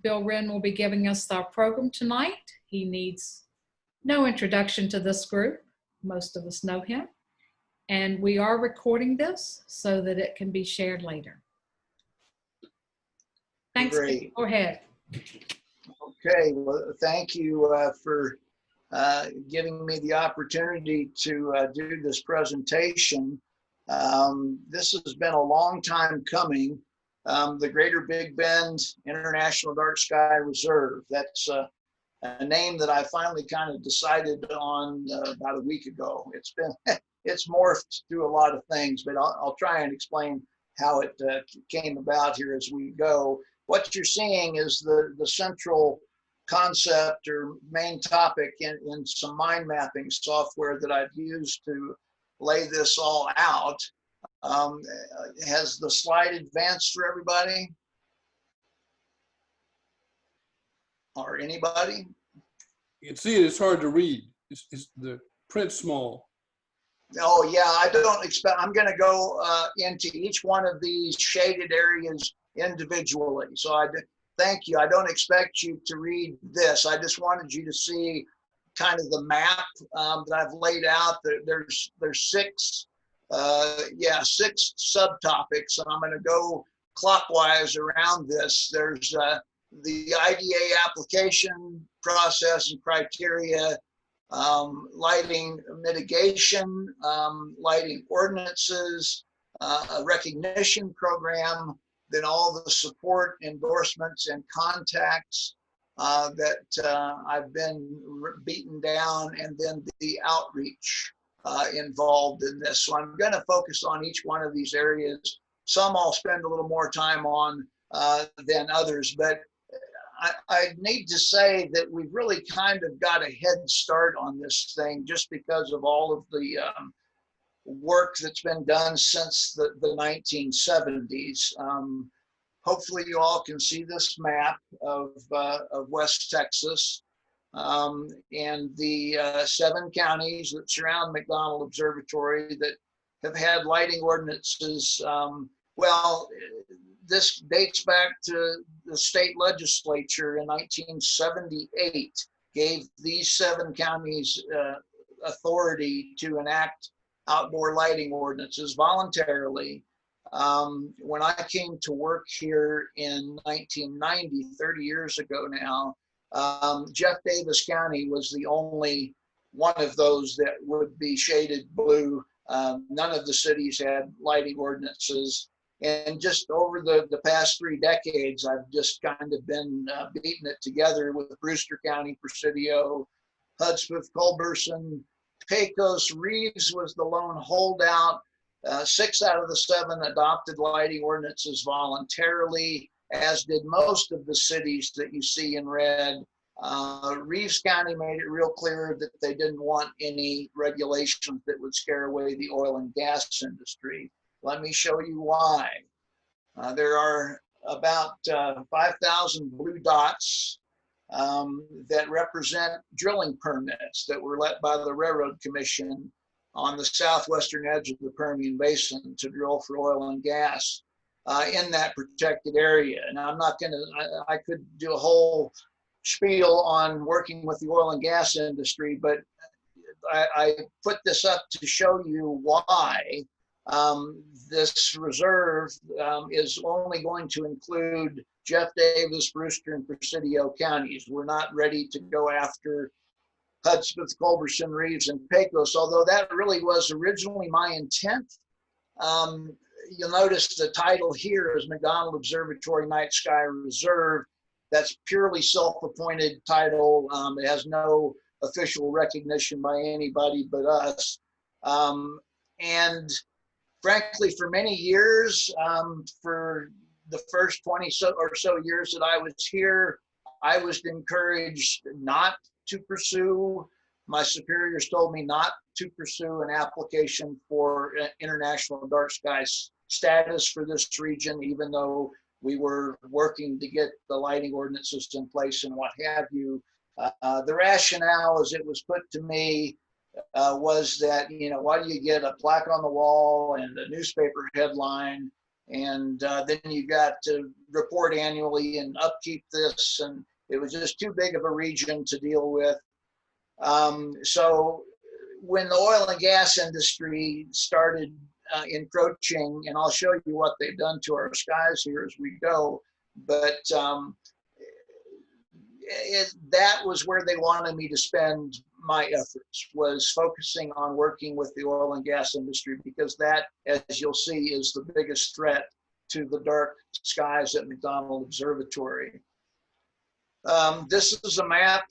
Bill Wren will be giving us our program tonight. He needs no introduction to this group. Most of us know him. And we are recording this so that it can be shared later. Thanks. Great. Go ahead. Okay, well, thank you for giving me the opportunity to do this presentation. This has been a long time coming. The Greater Big Bend International Dark Sky Reserve. That's a name that I finally kind of decided on about a week ago. It's morphed through a lot of things, but I'll try and explain how it came about here as we go. What you're seeing is the central concept or main topic in some mind mapping software that I've used to lay this all out. Has the slide advanced for everybody? Or anybody? You can see it, it's hard to read. It's the print small. Oh yeah, I don't expect, I'm gonna go into each one of these shaded areas individually. So thank you. I don't expect you to read this. I just wanted you to see kind of the map that I've laid out. There's six subtopics, and I'm going to go clockwise around this. There's the IDA application process and criteria, lighting mitigation, lighting ordinances, a recognition program, then all the support, endorsements, and contacts that I've been beaten down, and then the outreach involved in this. So I'm going to focus on each one of these areas. Some I'll spend a little more time on than others, but I need to say that we've really kind of got a head start on this thing just because of all of the work that's been done since the 1970s. Hopefully you all can see this map of West Texas and the 7 counties that surround McDonald Observatory that have had lighting ordinances. Well, this dates back to the state legislature in 1978, gave these 7 counties authority to enact outdoor lighting ordinances voluntarily. When I came to work here in 1990, 30 years ago now, Jeff Davis County was the only one of those that would be shaded blue. None of the cities had lighting ordinances. And just over the past 3 decades, I've just kind of been beating it together with Brewster County, Presidio, Hudspeth, Culberson, Pecos. Reeves was the lone holdout. 6 out of the 7 adopted lighting ordinances voluntarily, as did most of the cities that you see in red. Reeves County made it real clear that they didn't want any regulations that would scare away the oil and gas industry. Let me show you why. There are about 5,000 blue dots that represent drilling permits that were let by the Railroad Commission on the southwestern edge of the Permian Basin to drill for oil and gas in that protected area. And I'm not gonna, I could do a whole spiel on working with the oil and gas industry, but I put this up to show you why this reserve is only going to include Jeff Davis, Brewster, and Presidio counties. We're not ready to go after Hudspeth, Culberson, Reeves, and Pecos, although that really was originally my intent. You'll notice the title here is McDonald Observatory Night Sky Reserve. That's purely self-appointed title. It has no official recognition by anybody but us. And frankly, for many years, for the first 20 or so years that I was here, I was encouraged not to pursue. My superiors told me not to pursue an application for international dark sky status for this region, even though we were working to get the lighting ordinances in place and what have you. The rationale, as it was put to me, was that, you know, why do you get a plaque on the wall and a newspaper headline And then you got to report annually and upkeep this, and it was just too big of a region to deal with. So when the oil and gas industry started encroaching, and I'll show you what they've done to our skies here as we go, but that was where they wanted me to spend my efforts, was focusing on working with the oil and gas industry, because that, as you'll see, is the biggest threat to the dark skies at McDonald Observatory. This is a map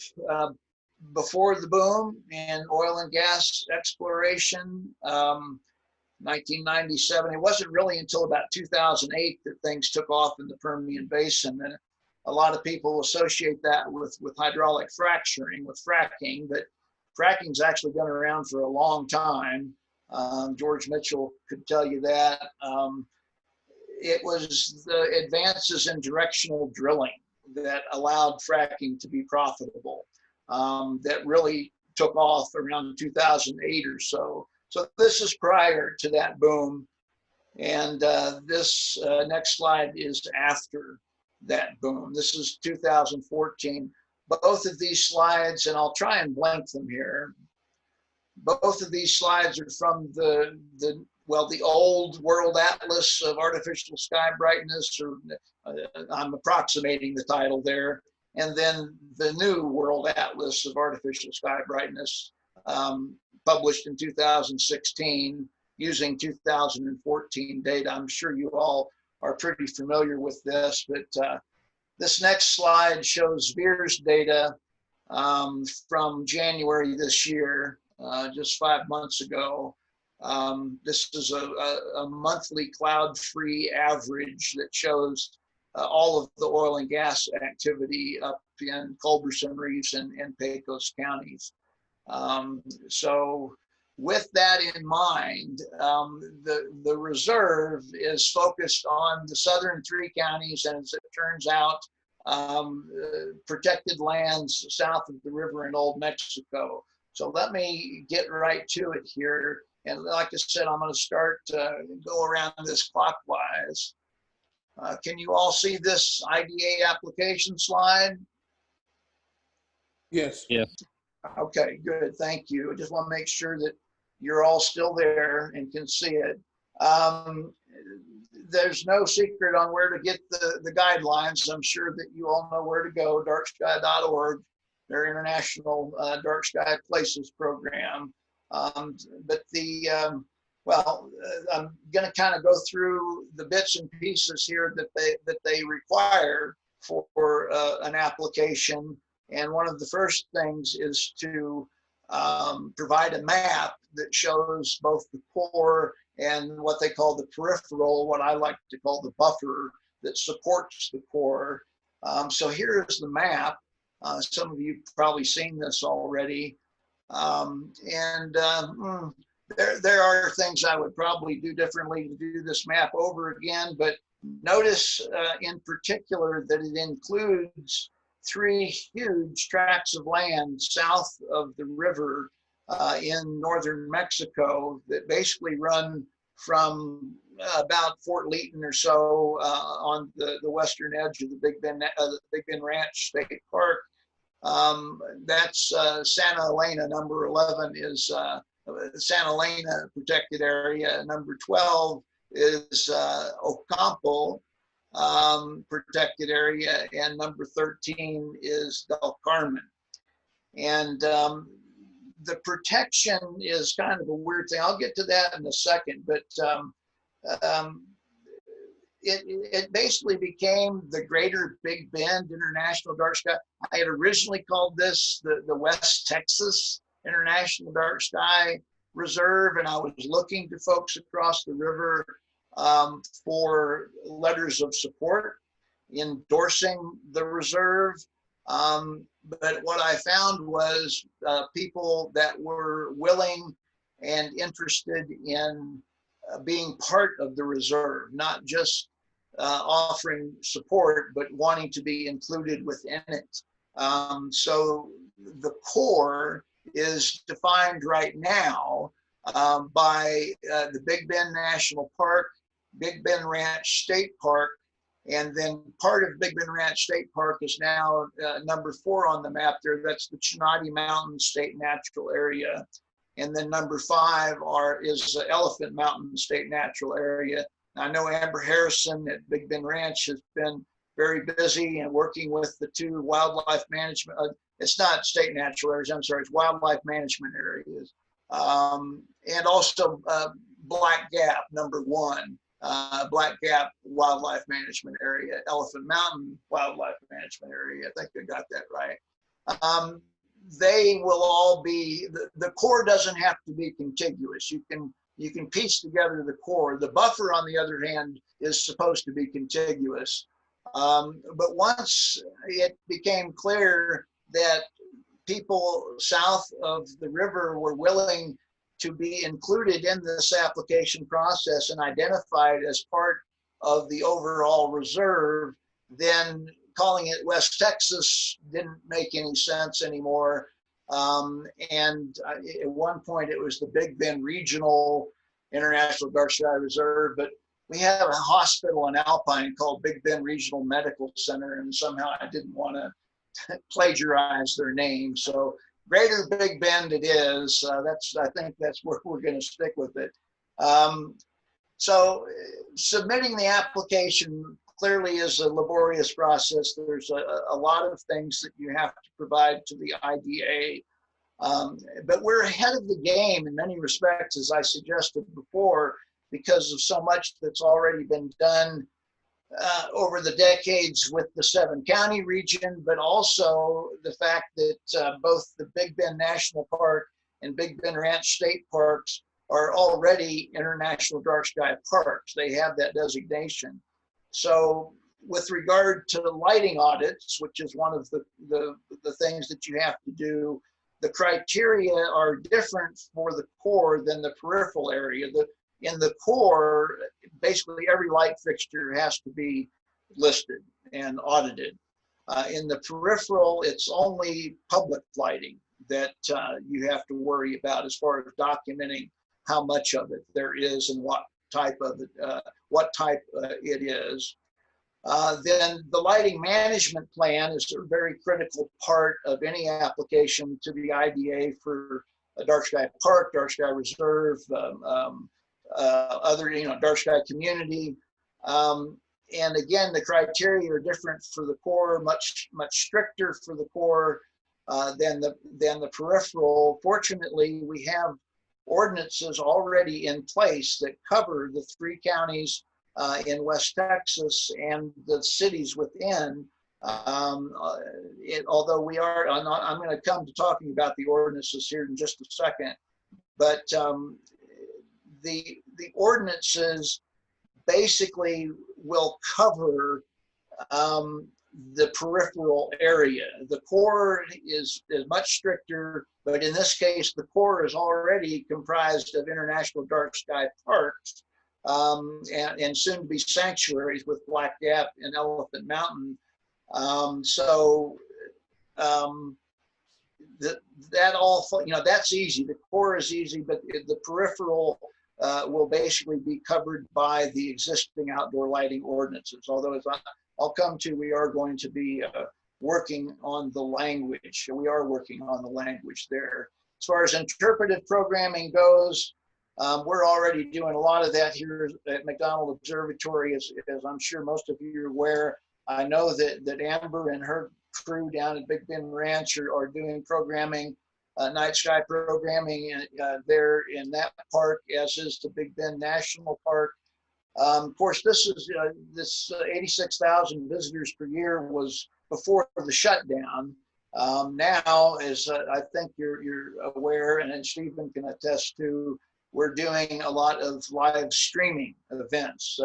before the boom in oil and gas exploration, 1997. It wasn't really until about 2008 that things took off in the Permian Basin. And a lot of people associate that with hydraulic fracturing, with fracking, but fracking's actually been around for a long time. George Mitchell could tell you that. It was the advances in directional drilling that allowed fracking to be profitable, that really took off around 2008 or so. So this is prior to that boom. And this next slide is after that boom. This is 2014. Both of these slides, and I'll try and blank them here. Both of these slides are from the old World Atlas of Artificial Sky Brightness, or I'm approximating the title there, and then the new World Atlas of Artificial Sky Brightness, published in 2016 using 2014 data. I'm sure you all are pretty familiar with this, but this next slide shows VIIRS data from January this year, just 5 months ago. This is a monthly cloud-free average that shows all of the oil and gas activity up in Culberson, Reeves, and Pecos counties. So with that in mind, the reserve is focused on the southern 3 counties, and as it turns out, protected lands south of the river in Old Mexico. So let me get right to it here. And like I said, I'm going to start, go around this clockwise. Can you all see this IDA application slide? Yes. Yes. Okay, good. Thank you. I just want to make sure that you're all still there and can see it. There's no secret on where to get the guidelines. I'm sure that you all know where to go, darksky.org, their International Dark Sky Places program. But I'm going to kind of go through the bits and pieces here that they require for an application. And one of the first things is to provide a map that shows both the core and what they call the peripheral, what I like to call the buffer that supports the core. So here is the map. Some of you have probably seen this already. There are things I would probably do differently to do this map over again, but notice in particular that it includes 3 huge tracts of land south of the river in northern Mexico that basically run from about Fort Leaton or so on the western edge of the Big Bend Ranch State Park. That's Santa Elena. Number 11 is Santa Elena Protected Area. Number 12 is Ocampo Protected Area, and number 13 is Del Carmen. And the protection is kind of a weird thing. I'll get to that in a second, but it basically became the Greater Big Bend International Dark Sky. I had originally called this the West Texas International Dark Sky Reserve, and I was looking to folks across the river for letters of support endorsing the reserve. But what I found was people that were willing and interested in being part of the reserve, not just offering support, but wanting to be included within it. So the core is defined right now by the Big Bend National Park, Big Bend Ranch State Park. And then part of Big Bend Ranch State Park is now number 4 on the map there. That's the Chenati Mountain State Natural Area. And then number 5 is Elephant Mountain State Natural Area. I know Amber Harrison at Big Bend Ranch has been very busy and working with the 2 wildlife management, it's not state natural areas, I'm sorry, it's wildlife management areas. And also Black Gap, number 1, Black Gap Wildlife Management Area, Elephant Mountain Wildlife Management Area, I think I got that right. They will all be, the core doesn't have to be contiguous. You can piece together the core. The buffer, on the other hand, is supposed to be contiguous. But once it became clear that people south of the river were willing to be included in this application process and identified as part of the overall reserve, then calling it West Texas didn't make any sense anymore. And at one point it was the Big Bend Regional International Dark Sky Reserve, but we have a hospital in Alpine called Big Bend Regional Medical Center, and somehow I didn't want to plagiarize their name. So Greater Big Bend it is. I think that's where we're going to stick with it. So submitting the application clearly is a laborious process. There's a lot of things that you have to provide to the IDA. But we're ahead of the game in many respects, as I suggested before, because of so much that's already been done over the decades with the 7-county region, but also the fact that both the Big Bend National Park and Big Bend Ranch State Parks are already international dark sky parks. They have that designation. So with regard to lighting audits, which is one of the things that you have to do, the criteria are different for the core than the peripheral area. In the core, basically every light fixture has to be listed and audited. In the peripheral, it's only public lighting that you have to worry about as far as documenting how much of it there is and what type of it, it is. Then the lighting management plan is a very critical part of any application to the IDA for a dark sky park, dark sky reserve, other, dark sky community. And again, the criteria are different for the core, much stricter for the core than the peripheral. Fortunately, we have ordinances already in place that cover the 3 counties in West Texas and the cities within. Although we are, I'm going to come to talking about the ordinances here in just a second, but the ordinances basically will cover the peripheral area. The core is much stricter, but in this case, the core is already comprised of international dark sky parks and soon to be sanctuaries with Black Gap and Elephant Mountain. That all, that's easy. The core is easy, but the peripheral will basically be covered by the existing outdoor lighting ordinances. Although, as I'll come to, we are going to be working on the language. We are working on the language there. As far as interpretive programming goes, we're already doing a lot of that here at McDonald Observatory, as I'm sure most of you are aware. I know that Amber and her crew down at Big Bend Ranch are doing programming, night sky programming there in that park, as is the Big Bend National Park. Of course, this 86,000 visitors per year was before the shutdown. Now, as I think you're aware, and Stephen can attest to, we're doing a lot of live streaming events.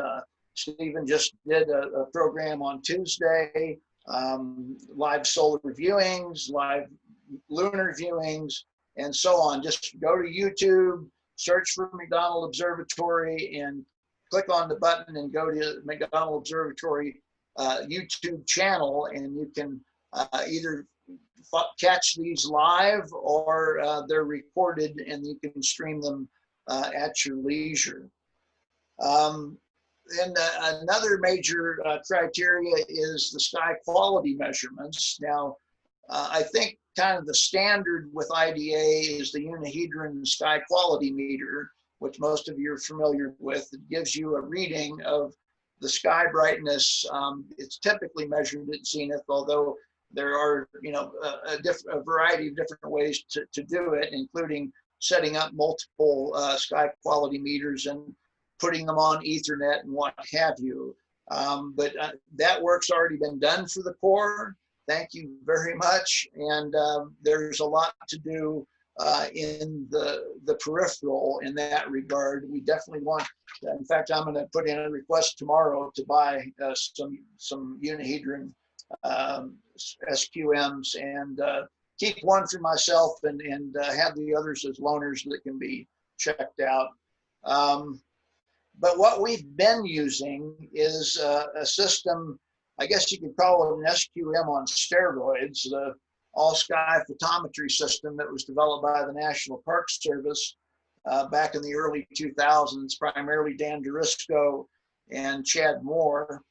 Stephen just did a program on Tuesday, live solar viewings, live lunar viewings, and so on. Just go to YouTube, search for McDonald Observatory, and click on the button and go to McDonald Observatory YouTube channel, and you can either catch these live or they're recorded and you can stream them at your leisure. then another major criteria is the sky quality measurements. Now, I think kind of the standard with IDA is the unihedron sky quality meter, which most of you are familiar with. It gives you a reading of the sky brightness. It's typically measured at zenith, although there are, a variety of different ways to do it, including setting up multiple sky quality meters and putting them on Ethernet and what have you. But that work's already been done for the Corps. Thank you very much. And there's a lot to do in the peripheral in that regard. We definitely want, in fact, I'm going to put in a request tomorrow to buy some unihedron SQMs and keep one for myself and have the others as loaners that can be checked out. But what we've been using is a system, I guess you could call it an SQM on steroids, the all-sky photometry system that was developed by the National Park Service back in the early 2000s, primarily Dan Driscoll and Chad Moore.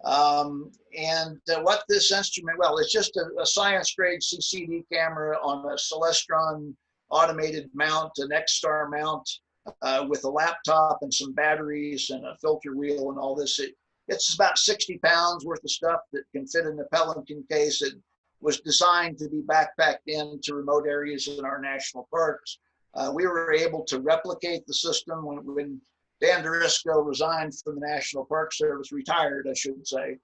What this instrument, well, it's just a science-grade CCD camera on a Celestron automated mount, an X-Star mount with a laptop and some batteries and a filter wheel and all this. It's about 60 pounds worth of stuff that can fit in a Pelican case. It was designed to be backpacked into remote areas in our national parks. We were able to replicate the system when Dan Driscoll resigned from the National Park Service, retired, I should say,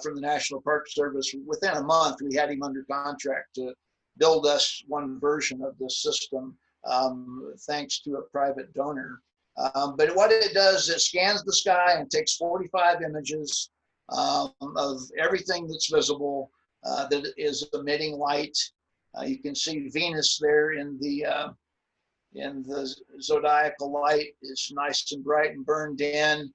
from the National Park Service. Within a month, we had him under contract to build us one version of this system, thanks to a private donor. But what it does, it scans the sky and takes 45 images of everything that's visible that is emitting light. You can see Venus there in the zodiacal light. It's nice and bright and burned in.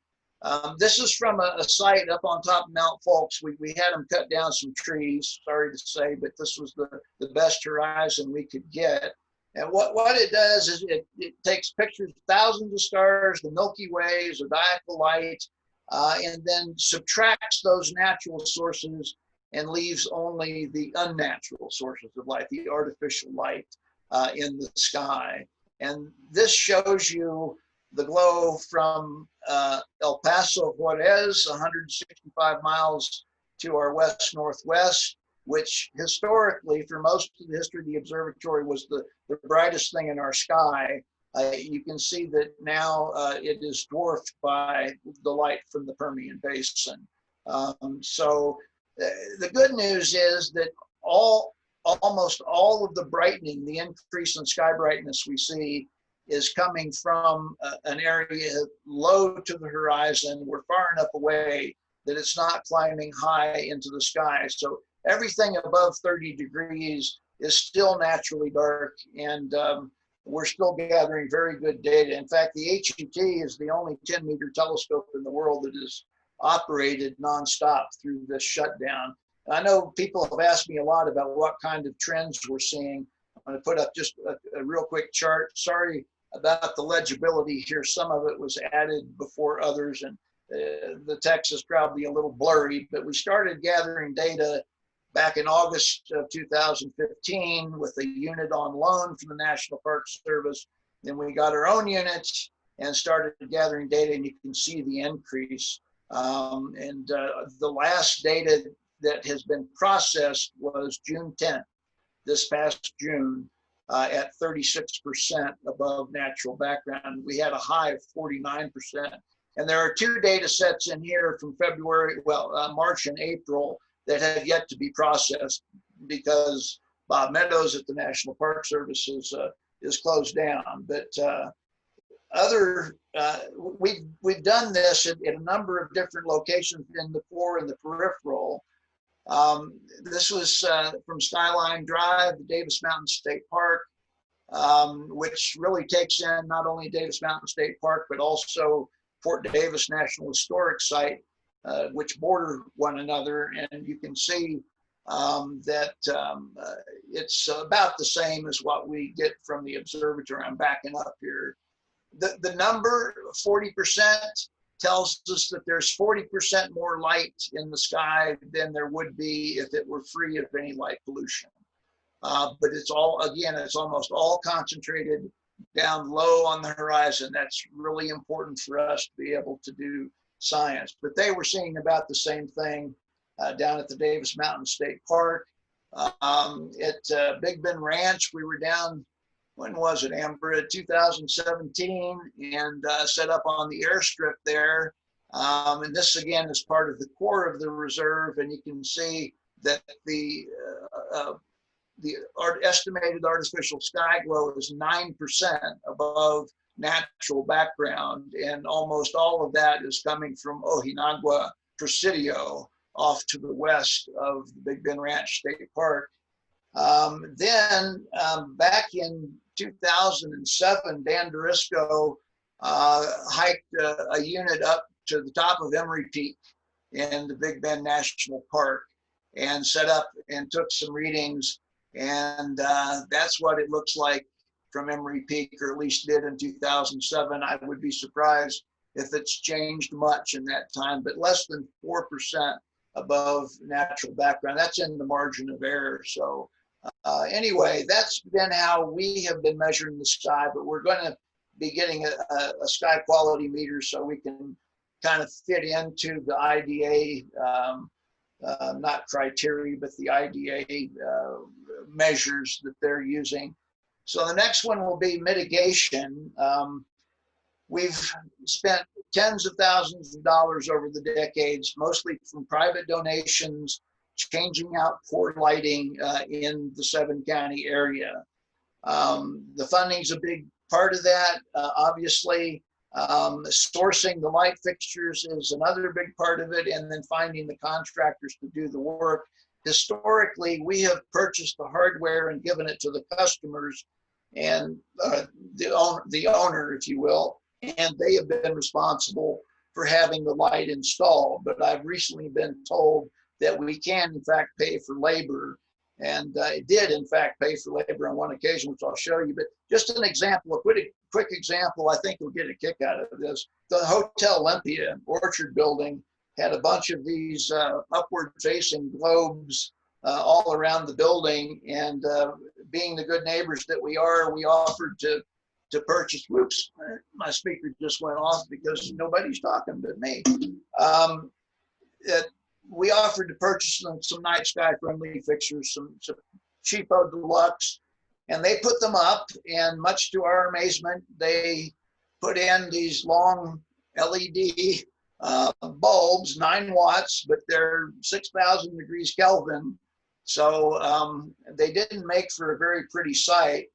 This is from a site up on top of Mount Fulks. We had them cut down some trees, sorry to say, but this was the best horizon we could get. And what it does is it takes pictures of thousands of stars, the Milky Way, zodiacal light, and then subtracts those natural sources and leaves only the unnatural sources of light, the artificial light in the sky. And this shows you the glow from El Paso, Juarez, 165 miles to our west-northwest, which historically, for most of the history of the observatory, was the brightest thing in our sky. You can see that now it is dwarfed by the light from the Permian Basin. So the good news is that almost all of the brightening, the increase in sky brightness we see, is coming from an area low to the horizon. We're far enough away that it's not climbing high into the sky. So everything above 30 degrees is still naturally dark, and we're still gathering very good data. In fact, the HET is the only 10-meter telescope in the world that is operated nonstop through this shutdown. I know people have asked me a lot about what kind of trends we're seeing. I'm going to put up just a real quick chart. Sorry about the legibility here. Some of it was added before others, and the text is probably a little blurry, but we started gathering data back in August of 2015 with a unit on loan from the National Park Service. Then we got our own units and started gathering data, and you can see the increase. The last data that has been processed was June 10th, this past June, at 36% above natural background. We had a high of 49%. And there are two data sets in here from March and April that have yet to be processed because Bob Meadows at the National Park Service is closed down. But we've done this at a number of different locations in the core and the peripheral. This was from Skyline Drive, the Davis Mountain State Park, which really takes in not only Davis Mountain State Park, but also Fort Davis National Historic Site, which border one another. And you can see that it's about the same as what we get from the observatory. I'm backing up here. The number 40% tells us that there's 40% more light in the sky than there would be if it were free of any light pollution. But it's all, again, it's almost all concentrated down low on the horizon. That's really important for us to be able to do science. But they were seeing about the same thing down at the Davis Mountain State Park. At Big Bend Ranch, we were down, when was it, Amber? 2017, and set up on the airstrip there. And this again is part of the core of the reserve, and you can see that the estimated artificial sky glow is 9% above natural background, and almost all of that is coming from Ojinaga Presidio off to the west of the Big Bend Ranch State Park. Then back in 2007, Dan Dorisco hiked a unit up to the top of Emery Peak in the Big Bend National Park and set up and took some readings. And that's what it looks like from Emery Peak, or at least did in 2007. I would be surprised if it's changed much in that time, but less than 4% above natural background. That's in the margin of error. So anyway, that's been how we have been measuring the sky, but we're going to be getting a sky quality meter so we can kind of fit into the IDA, not criteria, but the IDA measures that they're using. So the next one will be mitigation. We've spent tens of thousands of dollars over the decades, mostly from private donations, changing out poor lighting in the 7-county area. The funding's a big part of that, obviously. Sourcing the light fixtures is another big part of it, and then finding the contractors to do the work. Historically, we have purchased the hardware and given it to the customers and the owner, if you will, and they have been responsible for having the light installed. But I've recently been told that we can, in fact, pay for labor. And it did, in fact, pay for labor on one occasion, which I'll show you. But just an example, a quick example, I think you'll get a kick out of this. The Hotel Olympia Orchard building had a bunch of these upward-facing globes all around the building. And being the good neighbors that we are, we offered to purchase. Whoops, my speaker just went off because nobody's talking but me. We offered to purchase some night sky friendly fixtures, some cheapo deluxe, and they put them up, and much to our amazement, they put in these long LED bulbs, 9 watts, but they're 6,000 degrees Kelvin. So they didn't make for a very pretty sight.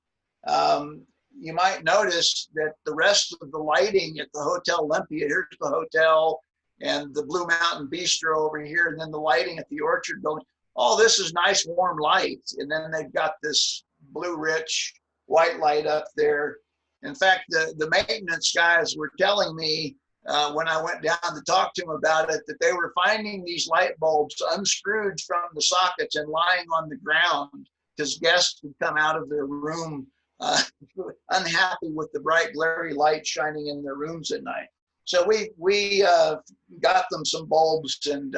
You might notice that the rest of the lighting at the Hotel Olympia, here's the hotel, and the Blue Mountain Bistro over here, and then the lighting at the Orchard building. All this is nice warm light, and then they've got this blue rich white light up there. In fact, the maintenance guys were telling me when I went down to talk to them about it, that they were finding these light bulbs unscrewed from the sockets and lying on the ground because guests would come out of their room unhappy with the bright glary light shining in their rooms at night. So we got them some bulbs and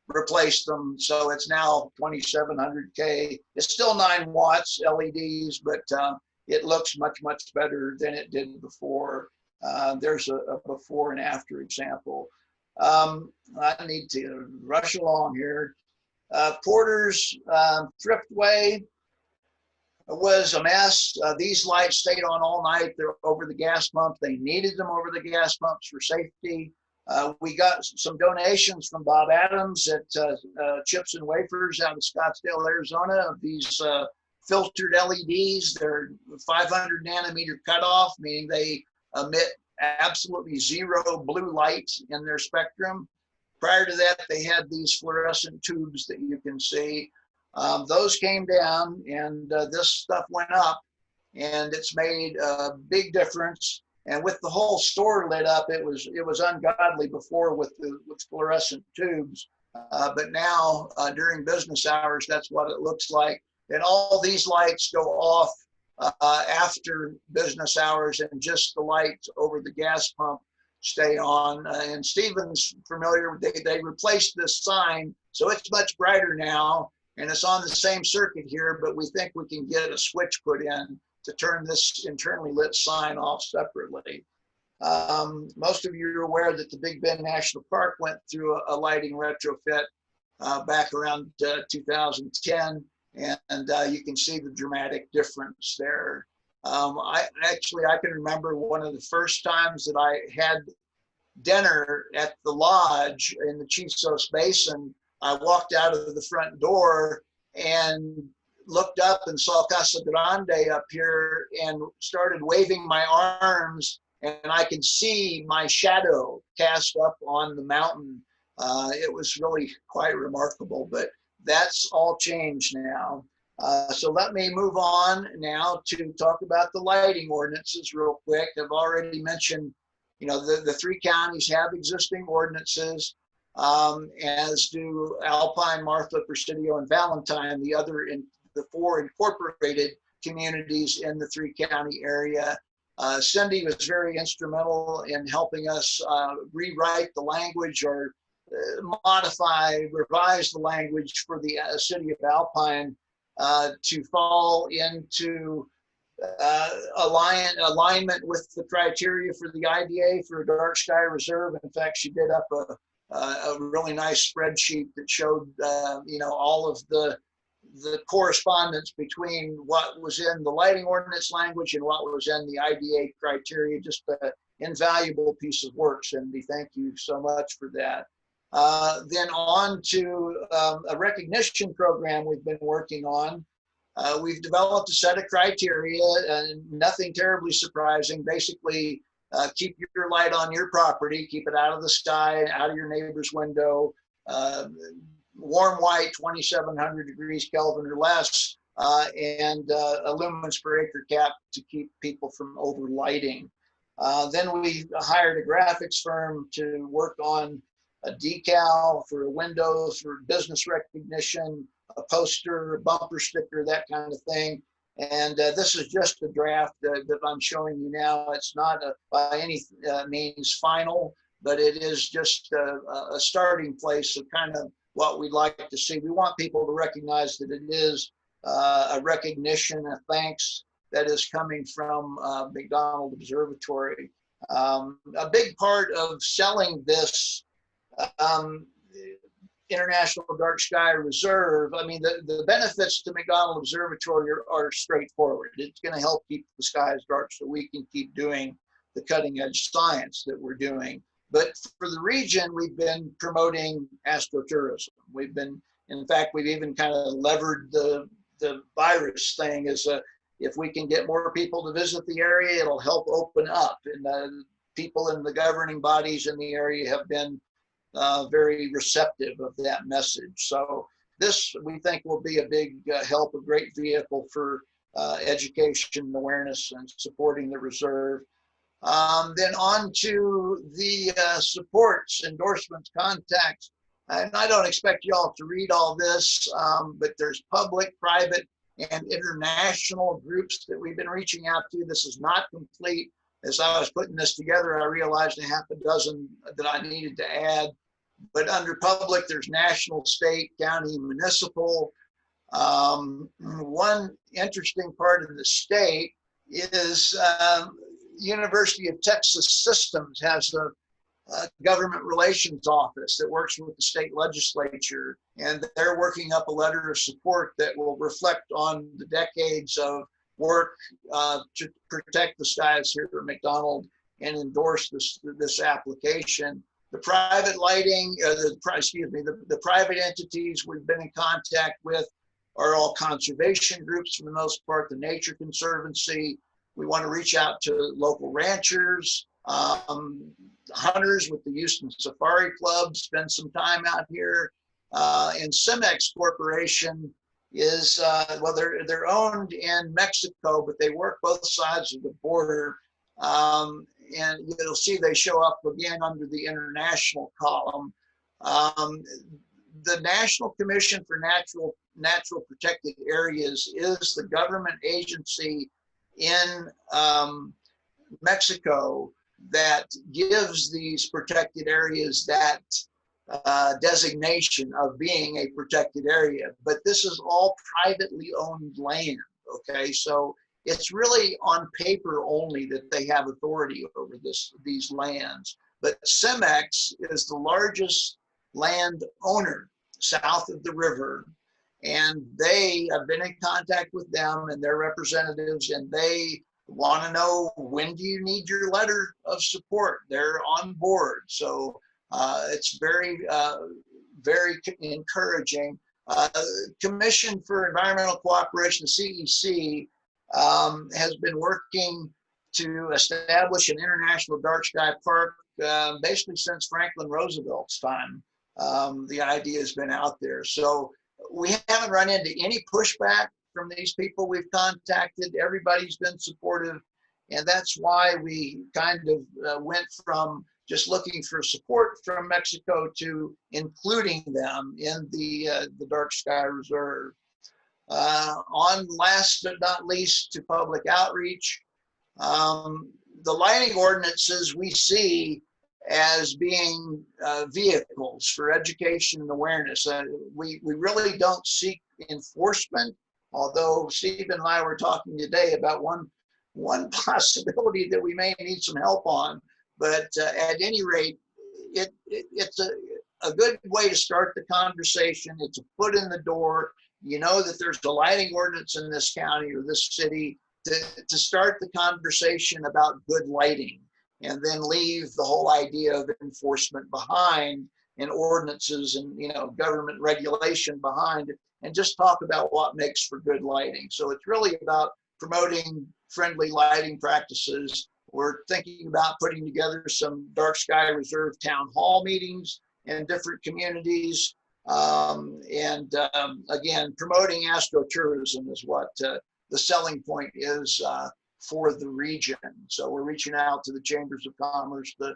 replaced them. So it's now 2700K. It's still 9 watts LEDs, but it looks much, much better than it did before. There's a before and after example. I need to rush along here. Porter's Thriftway was a mess. These lights stayed on all night. They're over the gas pump. They needed them over the gas pumps for safety. We got some donations from Bob Adams at Chips and Wafers out of Scottsdale, Arizona, of these filtered LEDs. They're 500 nanometer cutoff, meaning they emit absolutely zero blue light in their spectrum. Prior to that, they had these fluorescent tubes that you can see. Those came down, and this stuff went up, and it's made a big difference. And with the whole store lit up, it was ungodly before with fluorescent tubes. But now during business hours, that's what it looks like. And all these lights go off after business hours, and just the light over the gas pump stay on. And Stephen's familiar, they replaced this sign, so it's much brighter now, and it's on the same circuit here, but we think we can get a switch put in to turn this internally lit sign off separately. Most of you are aware that the Big Bend National Park went through a lighting retrofit back around 2010, and you can see the dramatic difference there. I can remember one of the first times that I had dinner at the lodge in the Chisos Basin. I walked out of the front door and looked up and saw Casa Grande up here and started waving my arms, and I could see my shadow cast up on the mountain. It was really quite remarkable, but that's all changed now. So let me move on now to talk about the lighting ordinances real quick. I've already mentioned, the 3 counties have existing ordinances, as do Alpine, Marfa, Presidio, and Valentine, the 4 incorporated communities in the 3-county area. Cindy was very instrumental in helping us rewrite the language or revise the language for the city of Alpine to fall into alignment with the criteria for the IDA for a dark sky reserve. In fact, she did up a really nice spreadsheet that showed all of the correspondence between what was in the lighting ordinance language and what was in the IDA criteria. Just an invaluable piece of work, Cindy. Thank you so much for that. Then on to a recognition program we've been working on. We've developed a set of criteria, and nothing terribly surprising. Basically, keep your light on your property, keep it out of the sky, out of your neighbor's window, warm white, 2,700 degrees Kelvin or less, and a lumens per acre cap to keep people from overlighting. Then we hired a graphics firm to work on a decal for a window for business recognition, a poster, a bumper sticker, that kind of thing. And this is just a draft that I'm showing you now. It's not by any means final, but it is just a starting place of kind of what we'd like to see. We want people to recognize that it is a recognition, a thanks that is coming from McDonald Observatory. A big part of selling this International Dark Sky Reserve, I mean, the benefits to McDonald Observatory are straightforward. It's going to help keep the skies dark so we can keep doing the cutting edge science that we're doing. But for the region, we've been promoting astrotourism. In fact, we've even kind of levered the virus thing as if we can get more people to visit the area, it'll help open up. And people in the governing bodies in the area have been very receptive of that message. So this, we think, will be a big help, a great vehicle for education, awareness, and supporting the reserve. Then on to the supports, endorsements, contacts. And I don't expect y'all to read all this, but there's public, private, and international groups that we've been reaching out to. This is not complete. As I was putting this together, I realized a half a dozen that I needed to add. But under public, there's national, state, county, municipal. One interesting part of the state is University of Texas Systems has a government relations office that works with the state legislature, and they're working up a letter of support that will reflect on the decades of work to protect the skies here at McDonald and endorse this application. The private lighting, the private entities we've been in contact with are all conservation groups for the most part, the Nature Conservancy. We want to reach out to local ranchers, hunters with the Houston Safari Club, spend some time out here. And Cemex Corporation is, they're owned in Mexico, but they work both sides of the border. And you'll see they show up again under the international column. The National Commission for Natural Protected Areas is the government agency in Mexico that gives these protected areas that designation of being a protected area. But this is all privately owned land, okay? So it's really on paper only that they have authority over these lands. But CEMEX is the largest land owner south of the river, and they have been in contact with them and their representatives, and they want to know, when do you need your letter of support? They're on board. So it's very, very encouraging. Commission for Environmental Cooperation, CEC, has been working to establish an international dark sky park basically since Franklin Roosevelt's time. The idea has been out there. So we haven't run into any pushback from these people we've contacted. Everybody's been supportive. And that's why we kind of went from just looking for support from Mexico to including them in the Dark Sky Reserve. On last but not least to public outreach, the lighting ordinances we see as being vehicles for education and awareness. We really don't seek enforcement, although Steve and I were talking today about one possibility that we may need some help on. But at any rate, it's a good way to start the conversation. It's a foot in the door. You know that there's a lighting ordinance in this county or this city to start the conversation about good lighting, and then leave the whole idea of enforcement behind and ordinances and, you know, government regulation behind it, and just talk about what makes for good lighting. So it's really about promoting friendly lighting practices. We're thinking about putting together some Dark Sky Reserve town hall meetings in different communities. Again, promoting astrotourism is what the selling point is for the region. So we're reaching out to the chambers of commerce, the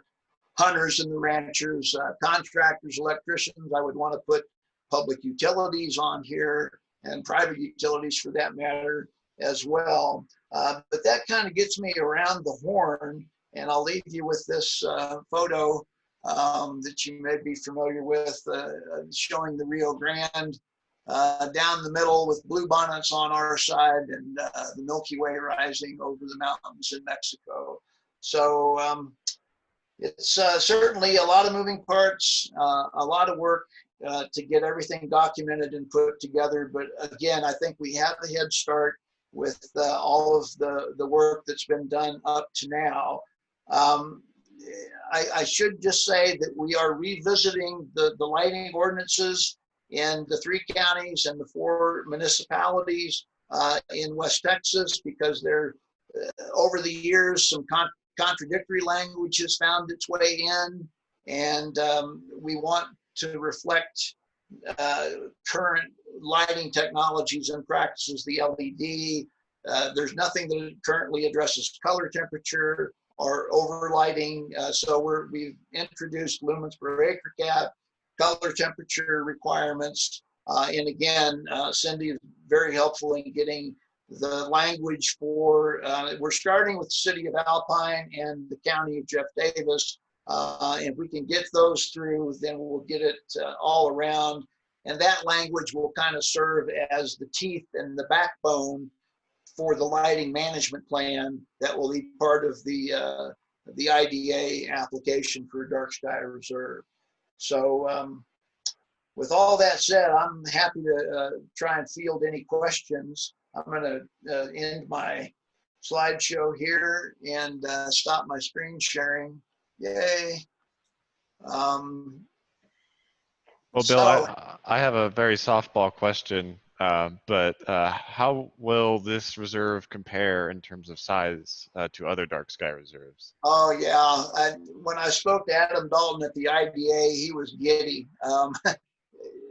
hunters and the ranchers, contractors, electricians. I would want to put public utilities on here, and private utilities for that matter as well. But that kind of gets me around the horn, and I'll leave you with this photo that you may be familiar with, showing the Rio Grande down the middle with blue bonnets on our side, and the Milky Way rising over the mountains in Mexico. So it's certainly a lot of moving parts, a lot of work to get everything documented and put together. But again, I think we have a head start with all of the work that's been done up to now. I should just say that we are revisiting the lighting ordinances in the 3 counties and the 4 municipalities in West Texas, because there, over the years, some contradictory language has found its way in, and we want to reflect current lighting technologies and practices, the LED. There's nothing that currently addresses color temperature or overlighting. So we've introduced lumens per acre cap, color temperature requirements. And again, Cindy is very helpful in getting the language for, we're starting with the city of Alpine and the county of Jeff Davis. If we can get those through, then we'll get it all around. And that language will kind of serve as the teeth and the backbone for the lighting management plan that will be part of the IDA application for Dark Sky Reserve. So with all that said, I'm happy to try and field any questions. I'm going to end my slideshow here and stop my screen sharing. Yay. Well, Bill, I have a very softball question, but how will this reserve compare in terms of size to other dark sky reserves? Oh, yeah. When I spoke to Adam Dalton at the IDA, he was giddy.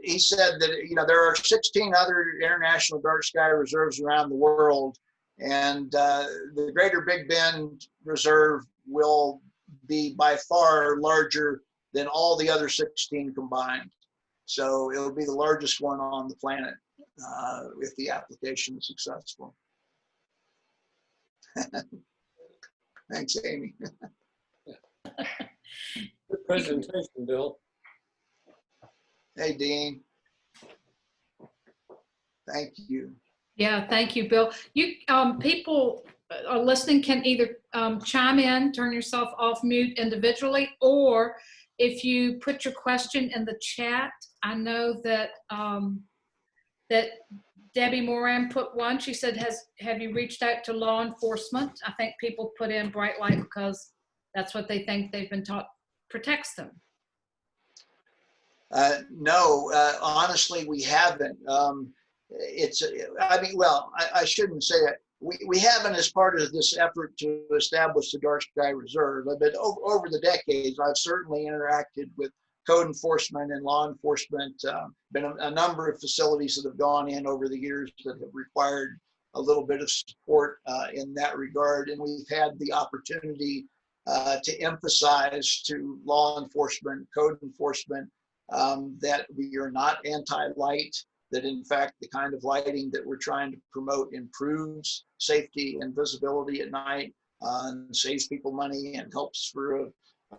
He said that, you know, there are 16 other international dark sky reserves around the world, and the Greater Big Bend Reserve will be by far larger than all the other 16 combined. So it'll be the largest one on the planet if the application is successful. Thanks, Amy. Good presentation, Bill. Hey, Dean. Thank you. Yeah, thank you, Bill. You people are listening can either chime in, turn yourself off mute individually, or if you put your question in the chat. I know that that Debbie Moran put one. She said, have you reached out to law enforcement? I think people put in bright light because that's what they think they've been taught protects them. No, honestly, we haven't. I shouldn't say it. We haven't as part of this effort to establish the Dark Sky Reserve, but over the decades, I've certainly interacted with code enforcement and law enforcement. Been a number of facilities that have gone in over the years that have required a little bit of support in that regard. And we've had the opportunity to emphasize to law enforcement, code enforcement, that we are not anti-light, that in fact the kind of lighting that we're trying to promote improves safety and visibility at night, and saves people money and helps for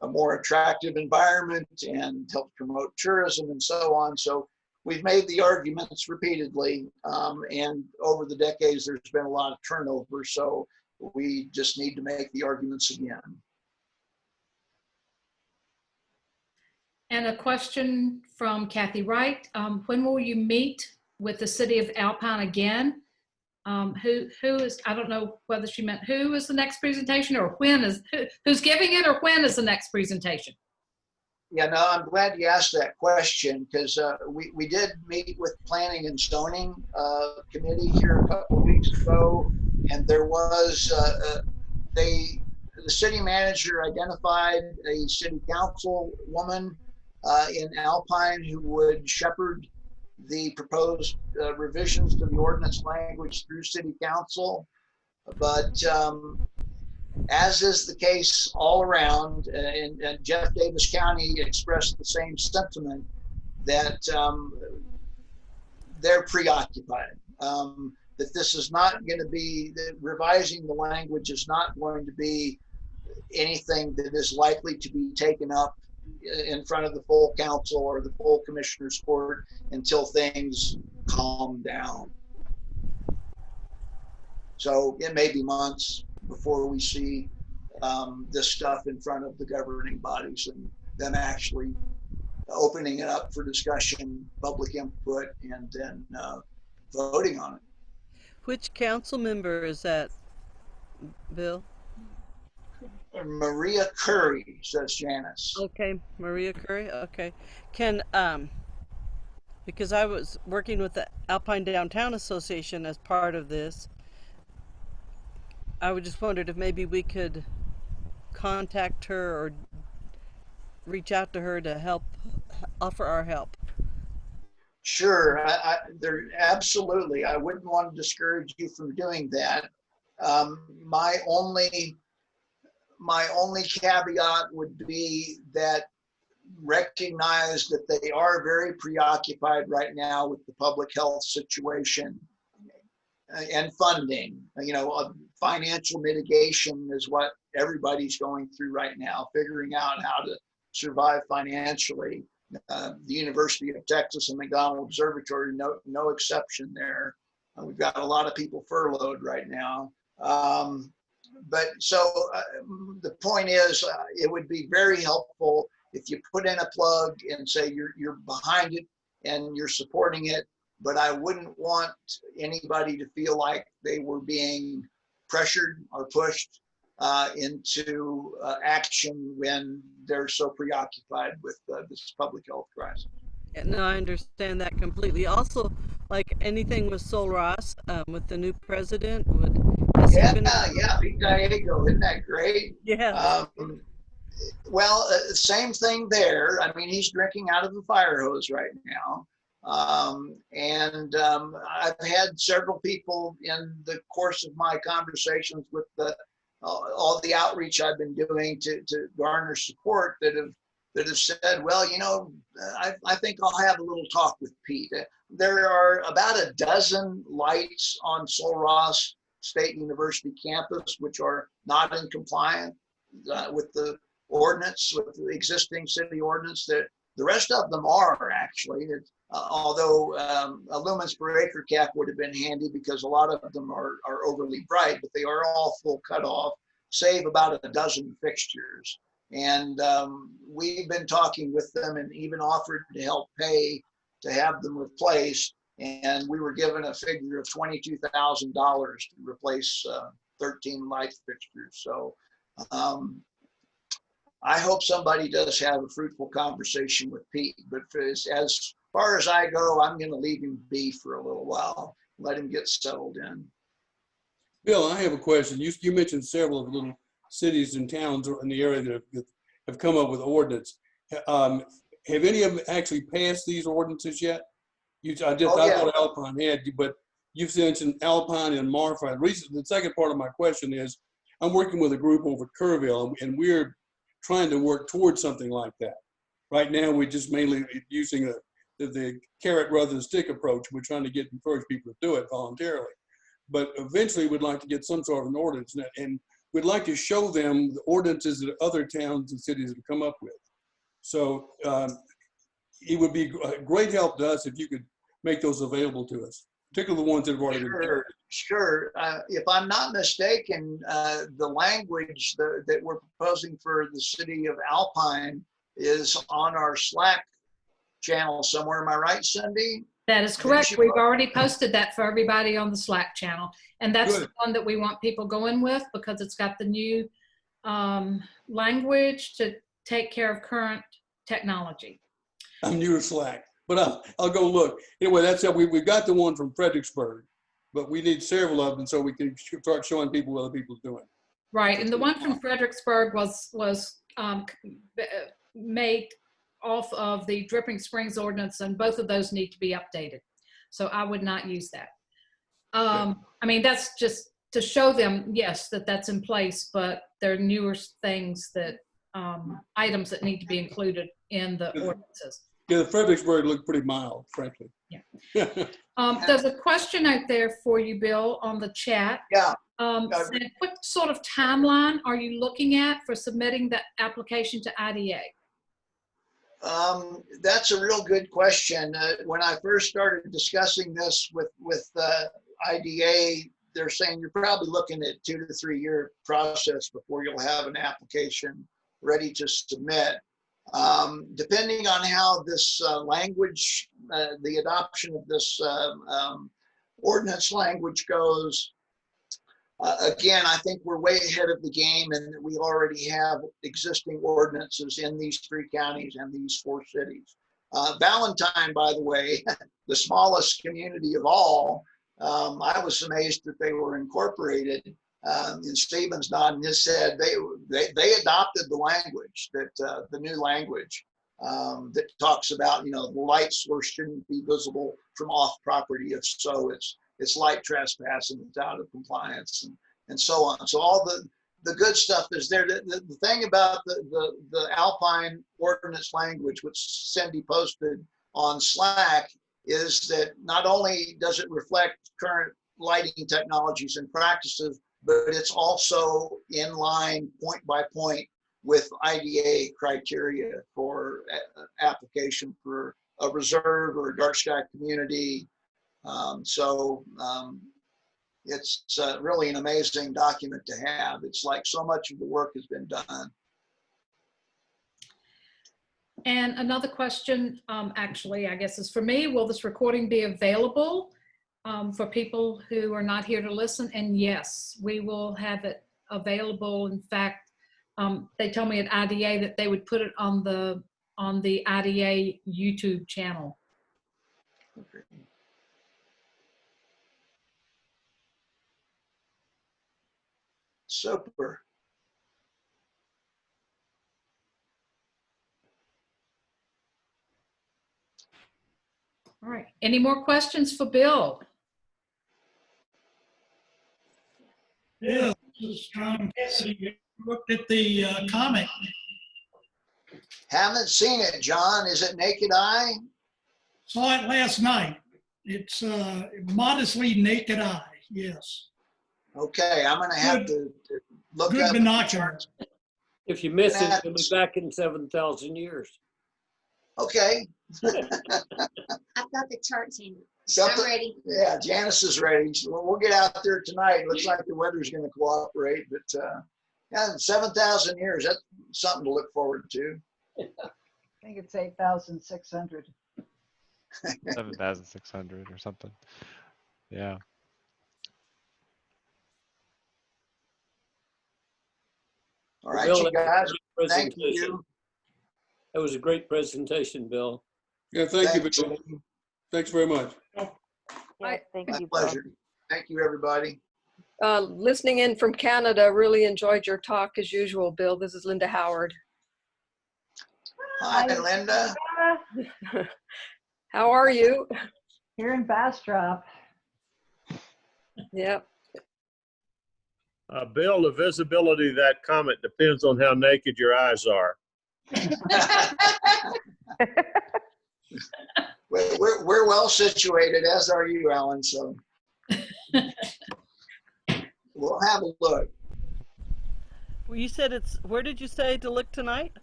a more attractive environment and helps promote tourism and so on. So we've made the arguments repeatedly, and over the decades there's been a lot of turnover, so we just need to make the arguments again. And a question from Kathy Wright. When will you meet with the city of Alpine again? Who is, I don't know whether she meant who is the next presentation or when is, who's giving it or when is the next presentation? Yeah, no, I'm glad you asked that question because we did meet with Planning and Zoning Committee here a couple of weeks ago, and there was, the city manager identified a city council woman in Alpine who would shepherd the proposed revisions to the ordinance language through city council. But as is the case all around, and Jeff Davis County expressed the same sentiment that they're preoccupied. That this is not going to be, that revising the language is not going to be anything that is likely to be taken up in front of the full council or the full commissioner's court until things calm down. So it may be months before we see this stuff in front of the governing bodies and them actually opening it up for discussion, public input, and then voting on it. Which council member is that, Bill? Maria Curry, says Janice. Okay, Maria Curry. Okay, can because I was working with the Alpine Downtown Association as part of this, I would just wondered if maybe we could contact her or reach out to her to help, offer our help. Sure, there absolutely. I wouldn't want to discourage you from doing that. My only caveat would be that recognize that they are very preoccupied right now with the public health situation and funding. You know, financial mitigation is what everybody's going through right now, figuring out how to survive financially. The University of Texas and McDonald Observatory, no exception there. We've got a lot of people furloughed right now. But so the point is, it would be very helpful if you put in a plug and say you're behind it and you're supporting it. But I wouldn't want anybody to feel like they were being pressured or pushed into action when they're so preoccupied with this public health crisis. And I understand that completely. Also, like anything with Sol Ross, with the new president, Yeah, Pete Diego, isn't that great? Yeah. Well, same thing there. I mean, he's drinking out of a fire hose right now. I've had several people in the course of my conversations with all the outreach I've been doing to garner support that have said, well, you know, I think I'll have a little talk with Pete. There are about a dozen lights on Sol Ross State University campus which are not in compliance with the ordinance with the existing city ordinance. That the rest of them are actually, although a lumens per acre cap would have been handy because a lot of them are overly bright, but they are all full cutoff, save about a dozen fixtures. And we've been talking with them and even offered to help pay to have them replaced. And we were given a figure of $22,000 to replace 13 light fixtures. So I hope somebody does have a fruitful conversation with Pete, but as far as I go, I'm going to leave him be for a little while, let him get settled in. Bill, I have a question. You mentioned several of the little cities and towns in the area that have come up with ordinance. Have any of them actually passed these ordinances yet? I thought Alpine had, but you've mentioned Alpine and Marfa. The second part of my question is, I'm working with a group over at Kerrville, and we're trying to work towards something like that. Right now, we're just mainly using the carrot rather than stick approach. We're trying to encourage people to do it voluntarily. But eventually, we'd like to get some sort of an ordinance, and we'd like to show them the ordinances that other towns and cities have come up with. So it would be a great help to us if you could make those available to us, particularly the ones that have already been carried. Sure. If I'm not mistaken, the language that we're proposing for the city of Alpine is on our Slack channel somewhere. Am I right, Cindy? That is correct. We've already posted that for everybody on the Slack channel. And that's Good. the one that we want people going with because it's got the new language to take care of current technology. I'm new to Slack, but I'll go look. Anyway, that's it. We've got the one from Fredericksburg, but we need several of them so we can start showing people what other people are doing. Right. And the one from Fredericksburg was made off of the Dripping Springs ordinance, and both of those need to be updated. So I would not use that. I mean, that's just to show them, yes, that's in place, but there are newer things that, items that need to be included in the ordinances. Yeah, the Fredericksburg looked pretty mild, frankly. Yeah. There's a question out there for you, Bill, on the chat. Yeah. Saying, what sort of timeline are you looking at for submitting the application to IDA? That's a real good question. When I first started discussing this with IDA, they're saying you're probably looking at 2 to 3 year process before you'll have an application ready to submit. Depending on how this language, the adoption of this ordinance language goes, again, I think we're way ahead of the game, and we already have existing ordinances in these 3 counties and these 4 cities. Valentine, by the way, the smallest community of all, I was amazed that they were incorporated. And Stephen's nodding his head. They adopted the language that the new language that talks about, the light source shouldn't be visible from off property. If so, it's light trespass and it's out of compliance and so on. So all the good stuff is there. The thing about the Alpine ordinance language, which Cindy posted on Slack, is that not only does it reflect current lighting technologies and practices, but it's also in line point by point with IDA criteria for application for a reserve or a dark sky community. It's really an amazing document to have. It's like so much of the work has been done. And another question, actually, I guess is for me, will this recording be available for people who are not here to listen? And yes, we will have it available. In fact, they told me at IDA that they would put it on the IDA YouTube channel. Okay. Super. All right. Any more questions for Bill? Yeah, this is John Cassidy. Looked at the comic. Haven't seen it, John. Is it Naked Eye? Saw it last night. It's modestly naked eye, yes. Okay, I'm gonna have to look Good up. binoculars. If you miss it, you'll be back in 7,000 years. Okay. I've got the charts in. Something, I'm ready. yeah, Janice is ready. So we'll get out there tonight. Looks like the weather's going to cooperate, but yeah, 7,000 years, that's something to look forward to. I think it's 8,600. 7,600 or something. Yeah. All right, Bill, you that was a guys, great thank presentation. you. That was a great presentation, Bill. Yeah, thank you, Thanks. Bill. Thanks very much. Yeah, thank My you, Bill. pleasure. Thank you, everybody. Listening in from Canada, really enjoyed your talk as usual, Bill. This is Linda Howard. Hi, Linda. How are you? Here in Bastrop. Yep. Bill, the visibility of that comet depends on how naked your eyes are. We're well situated, as are you, Alan, so we'll have a look. Well, you said it's, where did you say to look tonight?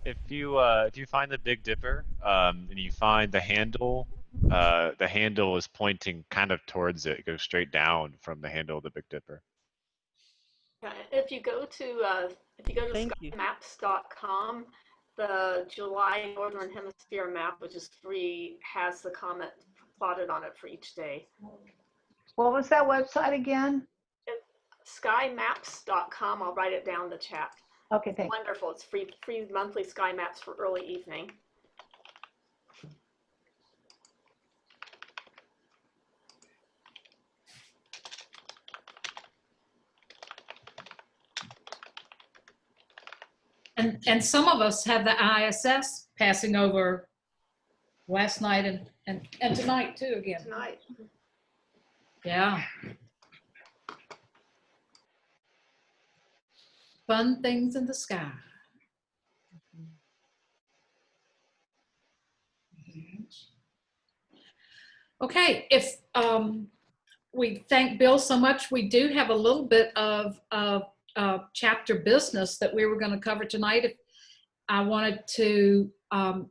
If you find the Big Dipper, and you find the handle is pointing kind of towards it. It goes straight down from the handle of the Big Dipper. If you go to Thank you. skymaps.com, the July Northern Hemisphere map, which is free, has the comet plotted on it for each day. What was that website again? Skymaps.com. I'll write it down in the chat. Okay, thanks. Wonderful. It's free monthly sky maps for early evening. And some of us have the ISS passing over last night and tonight too again. Tonight. Yeah. Fun things in the sky. Okay, if we thank Bill so much, we do have a little bit of chapter business that we were going to cover tonight. If I wanted to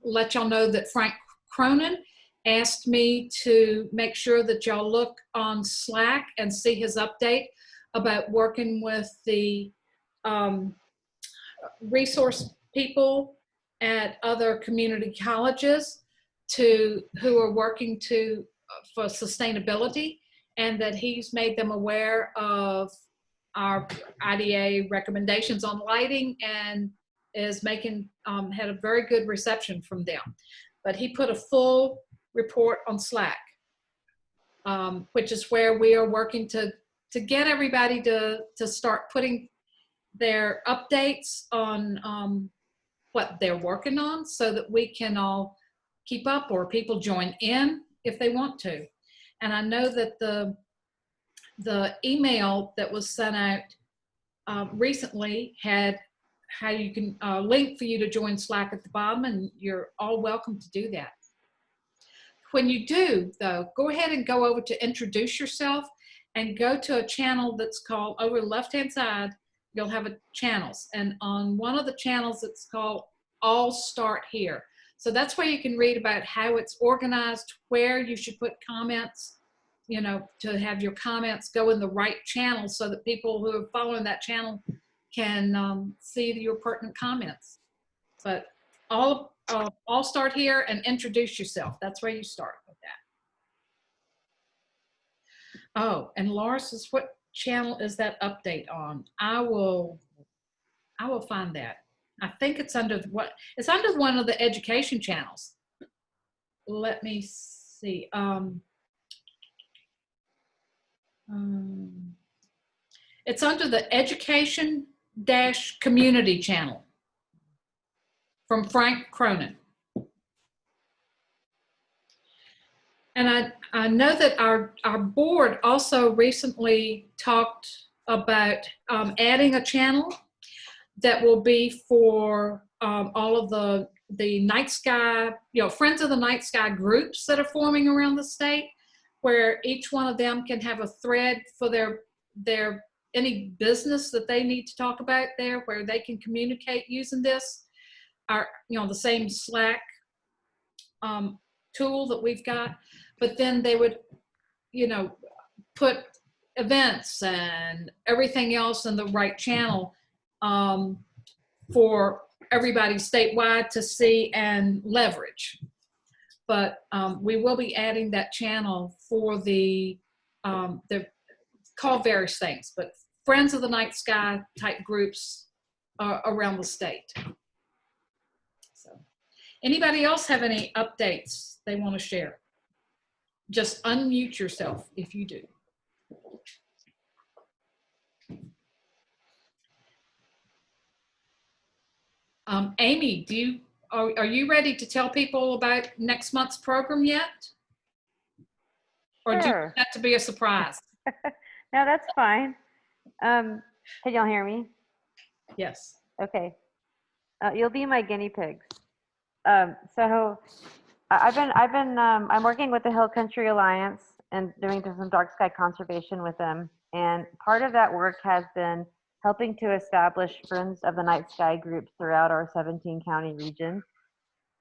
let y'all know that Frank Cronin asked me to make sure that y'all look on Slack and see his update about working with the resource people at other community colleges who are working for sustainability, and that he's made them aware of our IDA recommendations on lighting and is had a very good reception from them. But he put a full report on Slack, which is where we are working to get everybody to start putting their updates on what they're working on, so that we can all keep up, or people join in if they want to. And I know that the email that was sent out recently had how you can link for you to join Slack at the bottom, and you're all welcome to do that. When you do, though, go ahead and go over to introduce yourself and go to a channel that's called, over the left-hand side, you'll have channels. And on one of the channels, it's called All Start Here. So that's where you can read about how it's organized, where you should put comments, you know, to have your comments go in the right channel so that people who are following that channel can see your pertinent comments. But all start here and introduce yourself. That's where you start with that. Oh, and Laura says, what channel is that update on? I will find that. I think it's under it's under one of the education channels. Let me see. It's under the education-community channel from Frank Cronin. And I know that our board also recently talked about adding a channel that will be for all of the night sky, you know, Friends of the Night Sky groups that are forming around the state, where each one of them can have a thread for their any business that they need to talk about there where they can communicate using this, the same Slack tool that we've got, but then they would, put events and everything else in the right channel for everybody statewide to see and leverage. But we will be adding that channel for the call various things, but Friends of the Night Sky type groups around the state. So, anybody else have any updates they want to share? Just unmute yourself if you do. Amy, are you ready to tell people about next month's program yet? Or do you want that to be a surprise? No, that's fine. Can y'all hear me? Yes. Okay. You'll be my guinea pigs. So I'm working with the Hill Country Alliance and doing some dark sky conservation with them. And part of that work has been helping to establish Friends of the Night Sky groups throughout our 17 county region.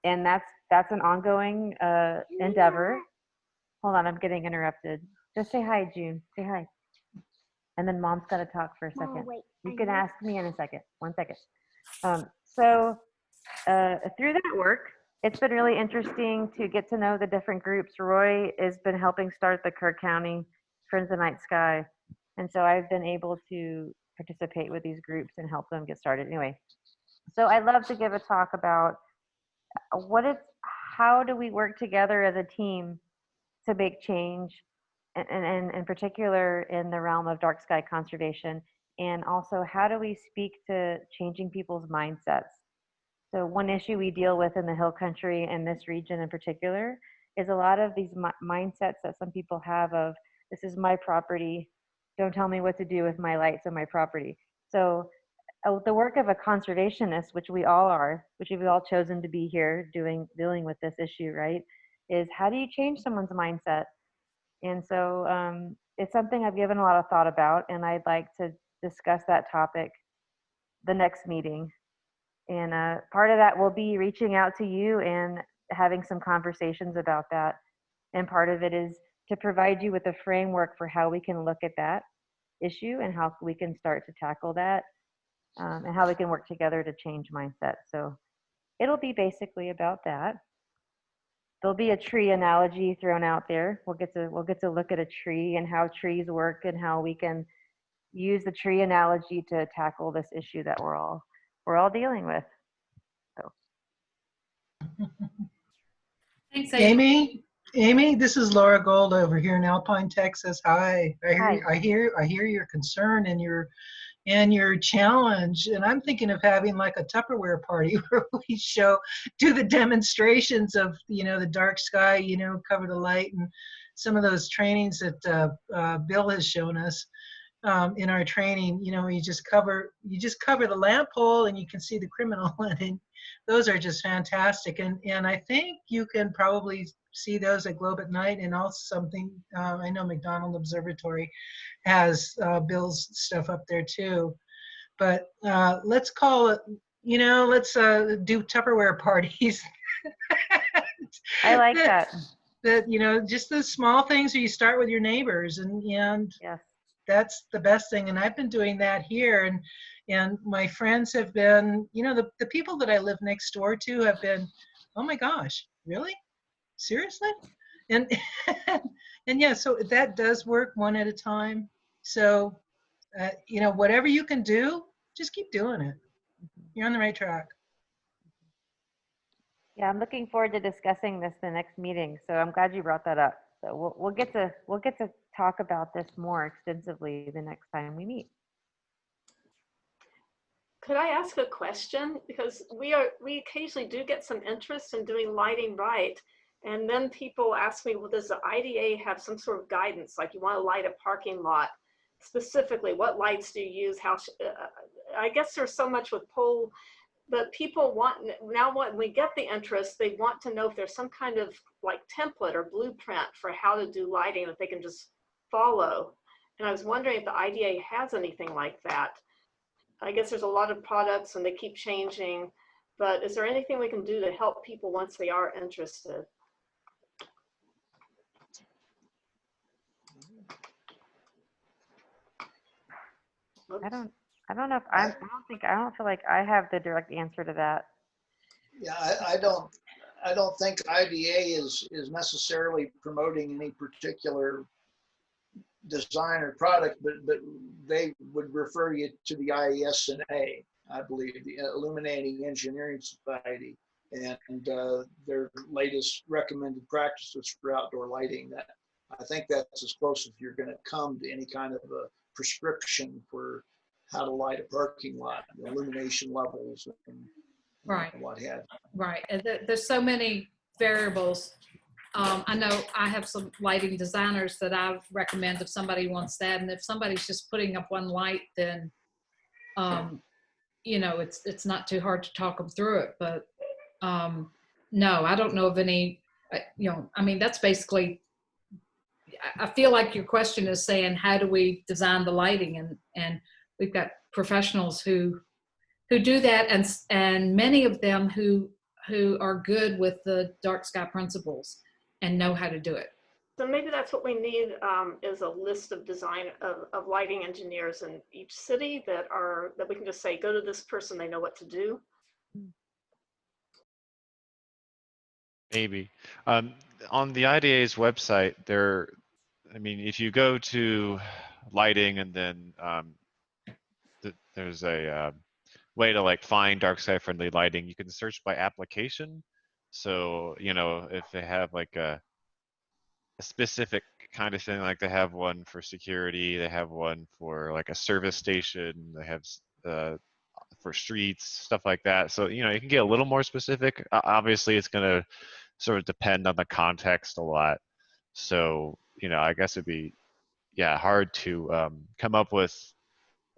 And that's an ongoing endeavor. Hold on, I'm getting interrupted. Just say hi, June. Say hi. And then Mom's got to talk for a second. You can ask me in a second. 1 second. So through that work, it's been really interesting to get to know the different groups. Roy has been helping start the Kerr County Friends of the Night Sky. And so I've been able to participate with these groups and help them get started. Anyway, so I'd love to give a talk about how do we work together as a team to make change, and in particular in the realm of dark sky conservation, and also how do we speak to changing people's mindsets. So one issue we deal with in the Hill Country and this region in particular is a lot of these mindsets that some people have of, this is my property, don't tell me what to do with my lights on my property. So the work of a conservationist, which we all are, which we've all chosen to be here dealing with this issue, right, is how do you change someone's mindset? And so it's something I've given a lot of thought about, and I'd like to discuss that topic the next meeting. And part of that will be reaching out to you and having some conversations about that. And part of it is to provide you with a framework for how we can look at that issue and how we can start to tackle that, and how we can work together to change mindset. So it'll be basically about that. There'll be a tree analogy thrown out there. We'll get to look at a tree and how trees work and how we can use the tree analogy to tackle this issue that we're all dealing with. So. Thanks, Amy, this is Laura Gold over here in Alpine, Texas. Hi. I hear your concern and your challenge, and I'm thinking of having like a Tupperware party where we do the demonstrations of the dark sky, cover the light, and some of those trainings that Bill has shown us in our training. You just cover the lamp pole and you can see the criminal, and those are just fantastic. And I think you can probably see those at Globe at Night, and also something I know McDonald Observatory has Bill's stuff up there too. But let's call it, let's do Tupperware parties. I like that. Just the small things where you start with your neighbors, and yes, that's the best thing. And I've been doing that here, and my friends have been, the people that I live next door to have been, oh my gosh, really? Seriously? And and yeah, so that does work one at a time. So whatever you can do, just keep doing it. You're on the right track. Yeah, I'm looking forward to discussing this the next meeting. So I'm glad you brought that up. So we'll get to talk about this more extensively the next time we meet. Could I ask a question? Because we occasionally do get some interest in doing lighting right. And then people ask me, well, does the IDA have some sort of guidance? Like, you want to light a parking lot specifically, what lights do you use? I guess there's so much with pole, but people now when we get the interest, they want to know if there's some kind of like template or blueprint for how to do lighting that they can just follow. And I was wondering if the IDA has anything like that. I guess there's a lot of products and they keep changing, but is there anything we can do to help people once they are interested? I don't know if I don't feel like I have the direct answer to that. Yeah, I don't think IDA is necessarily promoting any particular design or product, but they would refer you to the IESNA, I believe, the Illuminating Engineering Society, and their latest recommended practices for outdoor lighting. That I think that's as close as you're going to come to any kind of a prescription for how to light a parking lot, illumination levels, and Right. what have you. Right. And there's so many variables. I know I have some lighting designers that I recommend if somebody wants that. And if somebody's just putting up one light, then, you know, it's not too hard to talk them through it. But no, I don't know of any, you know, I mean, that's basically, I feel like your question is saying, how do we design the lighting? And we've got professionals who do that, and many of them who are good with the dark sky principles and know how to do it. So maybe that's what we need, is a list of of lighting engineers in each city that we can just say, go to this person, they know what to do. Maybe. On the IDA's website, I mean, if you go to lighting and then there's a way to like find dark sky friendly lighting, you can search by application. So, you know, if they have like a specific kind of thing, like they have one for security, they have one for like a service station, they have for streets, stuff like that. So, you know, you can get a little more specific. Obviously, it's going to sort of depend on the context a lot. So, you know, I guess it'd be, yeah, hard to come up with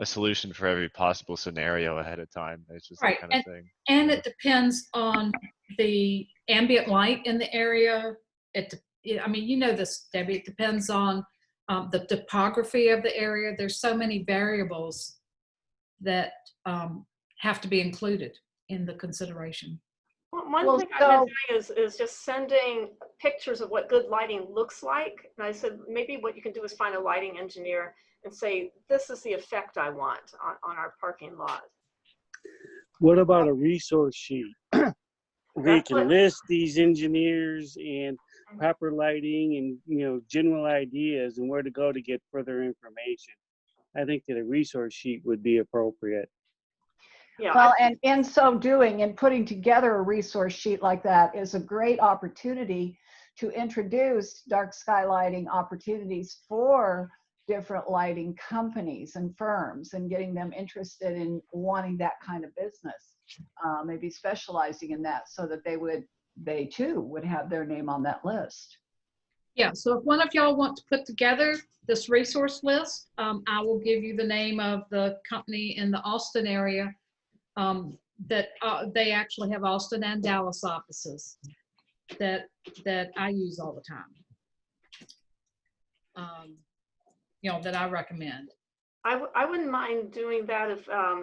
a solution for every possible scenario ahead of time. It's just Right. that kind of thing. And it depends on the ambient light in the area. I mean, you know this, Debbie, it depends on the topography of the area. There's so many variables that have to be included in the consideration. Well, one thing I've been doing is just sending pictures of what good lighting looks like. And I said, maybe what you can do is find a lighting engineer and say, this is the effect I want on our parking lot. What about a resource sheet? We can list these engineers and proper lighting and, you know, general ideas and where to go to get further information. I think that a resource sheet would be appropriate. Yeah. Well, and in so doing and putting together a resource sheet like that is a great opportunity to introduce dark sky lighting opportunities for different lighting companies and firms and getting them interested in wanting that kind of business, maybe specializing in that so that they too would have their name on that list. Yeah, so if one of y'all want to put together this resource list, I will give you the name of the company in the Austin area that they actually have Austin and Dallas offices that I use all the time. You know, that I recommend. I wouldn't mind doing that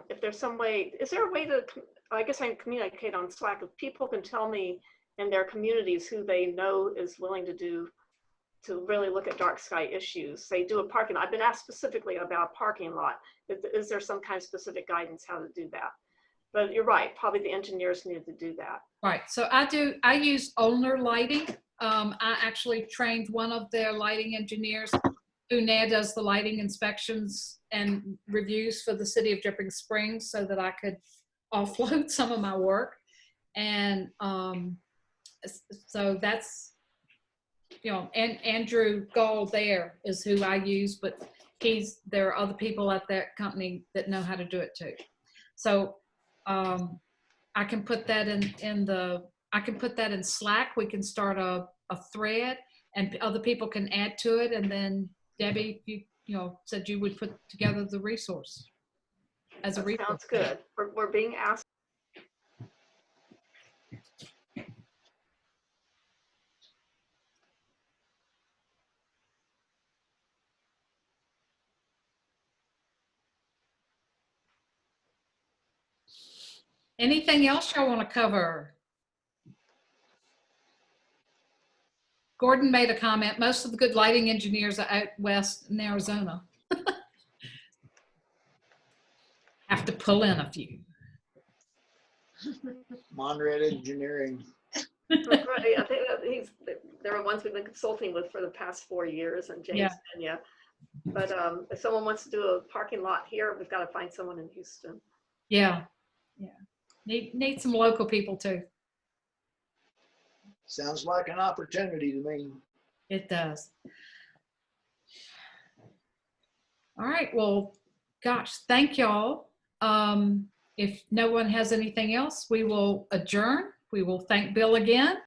if there's some way. Is there a way to? I guess I can communicate on Slack. If people can tell me in their communities who they know is willing to really look at dark sky issues. Say do a parking lot. I've been asked specifically about a parking lot. Is there some kind of specific guidance how to do that? But you're right. Probably the engineers need to do that. Right. So I use Olner Lighting. I actually trained one of their lighting engineers who now does the lighting inspections and reviews for the city of Dripping Springs so that I could offload some of my work. And so that's, you know, and Andrew Gall there is who I use, but there are other people at that company that know how to do it too. So I can put that I can put that in Slack. We can start a thread and other people can add to it. And then Debbie, you know, said you would put together the resource as a resource. Sounds good. We're being asked. Anything else y'all want to cover? Gordon made a comment. Most of the good lighting engineers are out west in Arizona. Have to pull in a few. Monterey Engineering. Right, I think that there are ones we've been consulting with for the past 4 years, and James Pena. But if someone wants to do a parking lot here, we've got to find someone in Houston. Yeah, yeah. Need some local people too. Sounds like an opportunity to me. It does. All right, well, gosh, thank y'all. If no one has anything else, we will adjourn. We will thank Bill again.